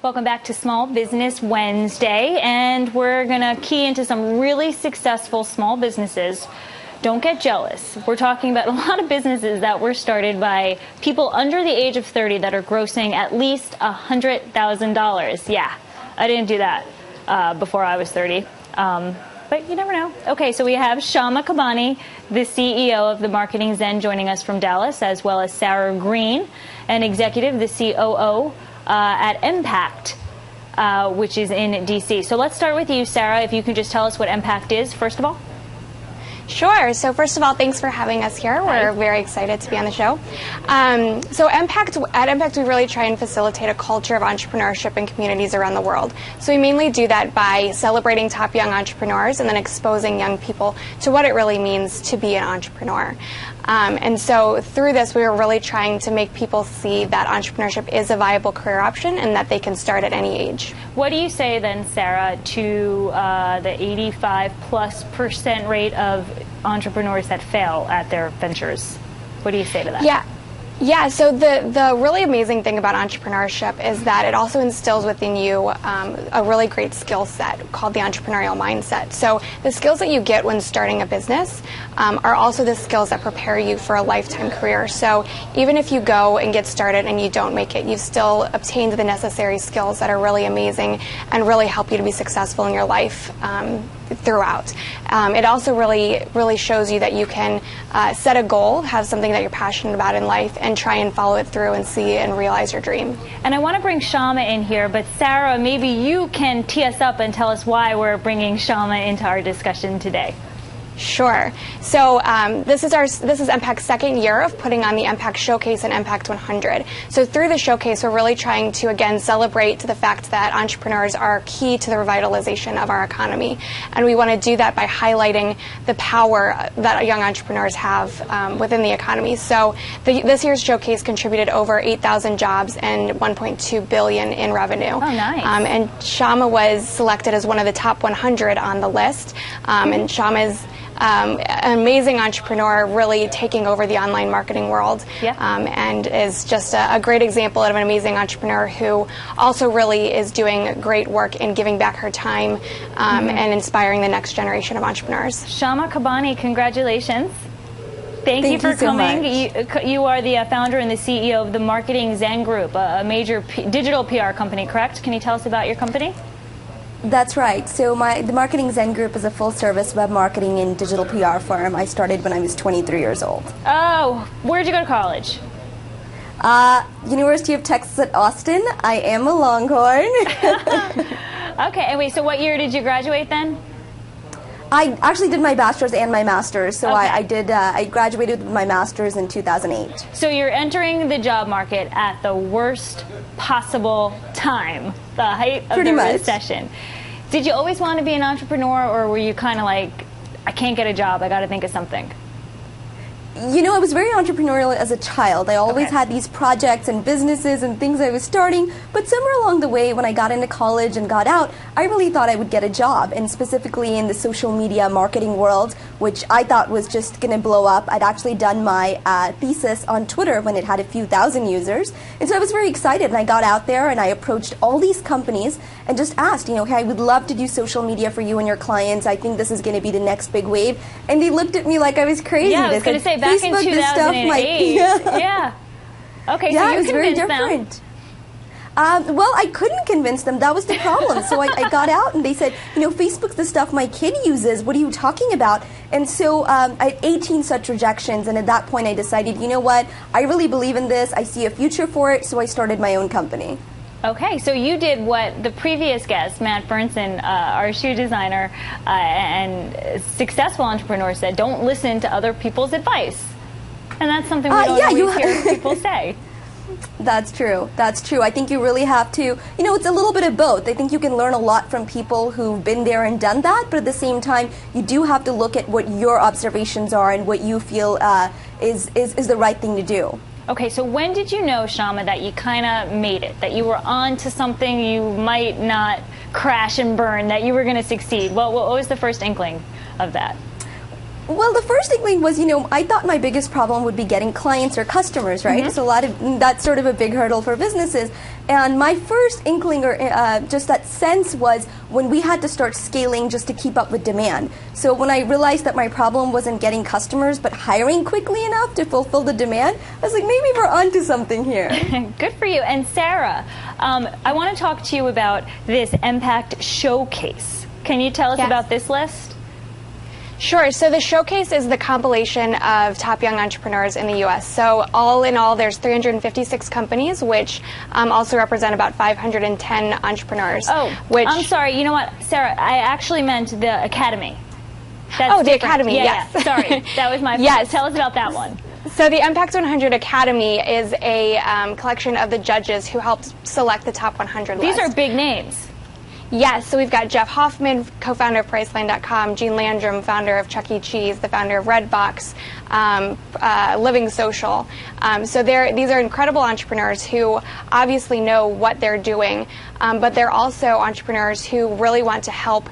Welcome back to Small Business Wednesday, and we're going to key into some really successful small businesses. Don't get jealous. We're talking about a lot of businesses that were started by people under the age of 30 that are grossing at least $100,000. Yeah, I didn't do that before I was 30. But you never know. Okay, so we have Shama Hyder, the CEO of the Marketing Zen, joining us from Dallas, as well as Sarah Green, an executive, the COO at Empact, which is in D.C. So let's start with you, Sarah, if you can just tell us what Empact is, first of all. Sure. So first of all, thanks for having us here. We're very excited to be on the show. So at Empact, we really try and facilitate a culture of entrepreneurship in communities around the world. So we mainly do that by celebrating top young entrepreneurs and then exposing young people to what it really means to be an entrepreneur. And so through this, we were really trying to make people see that entrepreneurship is a viable career option and that they can start at any age. What do you say then, Sarah, to the 85+% rate of entrepreneurs that fail at their ventures? What do you say to that? Yeah, so the really amazing thing about entrepreneurship is that it also instills within you a really great skill set called the entrepreneurial mindset. So the skills that you get when starting a business are also the skills that prepare you for a lifetime career. So even if you go and get started and you don't make it, you've still obtained the necessary skills that are really amazing and really help you to be successful in your life throughout. It also really shows you that you can set a goal, have something that you're passionate about in life, and try and follow it through and see and realize your dream. And I want to bring Shama in here, but Sarah, maybe you can tee us up and tell us why we're bringing Shama into our discussion today. Sure. So this is Empact's second year of putting on the Empact Showcase and Empact 100. So through the showcase, we're really trying to again celebrate the fact that entrepreneurs are key to the revitalization of our economy, and we want to do that by highlighting the power that young entrepreneurs have within the economy. So this year's showcase contributed over 8,000 jobs and 1.2 billion in revenue. Oh, nice. And Shama was selected as one of the top 100 on the list. And Shama is an amazing entrepreneur, really taking over the online marketing world, and is just a great example of an amazing entrepreneur who also really is doing great work in giving back her time and inspiring the next generation of entrepreneurs. Shama Hyder, congratulations. Thank you for coming. You are the founder and the CEO of the Marketing Zen Group, a major digital PR company, correct? Can you tell us about your company? That's right. So the Marketing Zen Group is a full-service web marketing and digital PR firm. I started when I was 23 years old. Oh, where'd you go to college? University of Texas at Austin. I am a Longhorn. Okay, and wait, so what year did you graduate then? I actually did my bachelor's and my master's, so okay. I graduated with my master's in 2008. So you're entering the job market at the worst possible time, the height of the recession. Did you always want to be an entrepreneur, or were you kind of like, I can't get a job, I got to think of something? You know, I was very entrepreneurial as a child. I always had these projects and businesses and things I was starting, but somewhere along the way when I got into college and got out, I really thought I would get a job, and specifically in the social media marketing world, which I thought was just going to blow up. I'd actually done my thesis on Twitter when it had a few thousand users, and so I was very excited, and I got out there and I approached all these companies and just asked, hey, I would love to do social media for you and your clients. I think this is going to be the next big wave. And they looked at me like I was crazy. Yeah, I was going to say, back in 2008. Yeah. Okay, so you convinced them. Well, I couldn't convince them. That was the problem. So I got out and they said, Facebook's the stuff my kid uses. What are you talking about? And so I had 18 such rejections. And at that point, I decided, you know what? I really believe in this. I see a future for it. So I started my own company. Okay, so you did what the previous guest, Matt Burnson, our shoe designer and successful entrepreneur, said, don't listen to other people's advice. And that's something we don't always hear people say. That's true. That's true. I think you really have to, it's a little bit of both. I think you can learn a lot from people who've been there and done that, but at the same time, you do have to look at what your observations are and what you feel is the right thing to do. Okay, so when did you know, Shama, that you kind of made it, that you were on to something, you might not crash and burn, that you were going to succeed? Well, what was the first inkling of that? Well, the first inkling was, I thought my biggest problem would be getting clients or customers, right? So that's sort of a big hurdle for businesses. And my first inkling, or just that sense, was when we had to start scaling just to keep up with demand. So when I realized that my problem wasn't getting customers, but hiring quickly enough to fulfill the demand, I was like, maybe we're onto something here. Good for you. And Sarah, I want to talk to you about this Empact Showcase. Can you tell us about this list? Sure. So the showcase is the compilation of top young entrepreneurs in the U.S. So all in all, there's 356 companies, which also represent about 510 entrepreneurs. Oh, I'm sorry. You know what, Sarah? I actually meant the Academy. That's the Academy, yes. Yeah. Sorry, that was my fault. Yes. Tell us about that one. So the Empact 100 Academy is a collection of the judges who helped select the top 100 These list. are big names. Yes, so we've got Jeff Hoffman, co-founder of Priceline.com, Gene Landrum, founder of Chuck E. Cheese, the founder of Redbox, Living Social. So these are incredible entrepreneurs who obviously know what they're doing, but they're also entrepreneurs who really want to help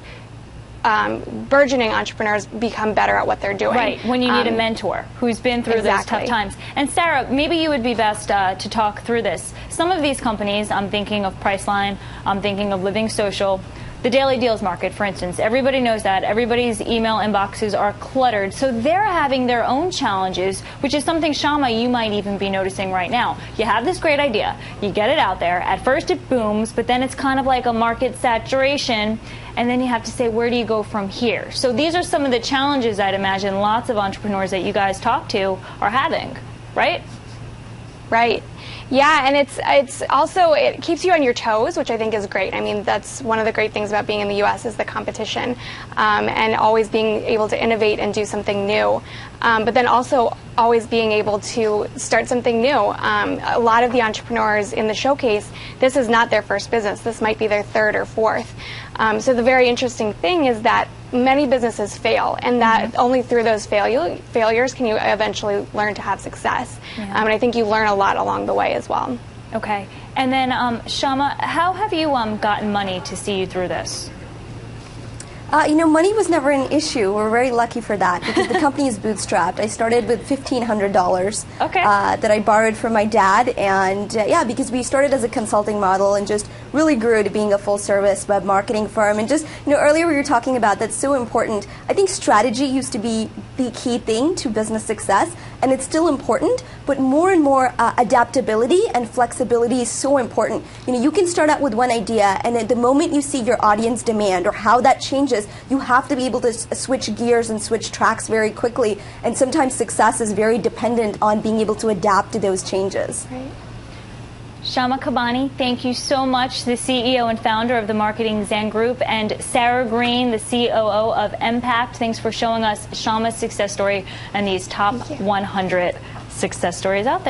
burgeoning entrepreneurs become better at what they're doing. Right, when you need a mentor who's been through those tough times. And Sarah, maybe you would be best to talk through this. Some of these companies, I'm thinking of Priceline, I'm thinking of Living Social, the daily deals market, for instance. Everybody knows that. Everybody's email inboxes are cluttered. So they're having their own challenges, which is something, Shama, you might even be noticing right now. You have this great idea. You get it out there. At first it booms, but then it's kind of like a market saturation. And then you have to say, where do you go from here? So these are some of the challenges I'd imagine lots of entrepreneurs that you guys talk to are having, right? Right. Yeah, and it's also, it keeps you on your toes, which I think is great. I mean, that's one of the great things about being in the U.S. is the competition, and always being able to innovate and do something new. But then also always being able to start something new. A lot of the entrepreneurs in the showcase, this is not their first business. This might be their third or fourth. So the very interesting thing is that many businesses fail, and that only through those failures can you eventually learn to have success. And I think you learn a lot along the way as well. Okay. And then, Shama, how have you gotten money to see you through this? Money was never an issue. We're very lucky for that because the company is bootstrapped. I started with $1,500 that I borrowed from my dad, and because we started as a consulting model and just really grew to being a full-service web marketing firm. And just, earlier we were talking about that's so important. I think strategy used to be the key thing to business success, and it's still important, but more and more adaptability and flexibility is so important. You can start out with one idea, and at the moment you see your audience demand or how that changes, you have to be able to switch gears and switch tracks very quickly. And sometimes success is very dependent on being able to adapt to those changes. Right. Shama Kabani, thank you so much, the CEO and founder of the Marketing Zen Group, and Sarah Green, the COO of Empact. Thanks for showing us Shama's success story and these top 100 success stories out there.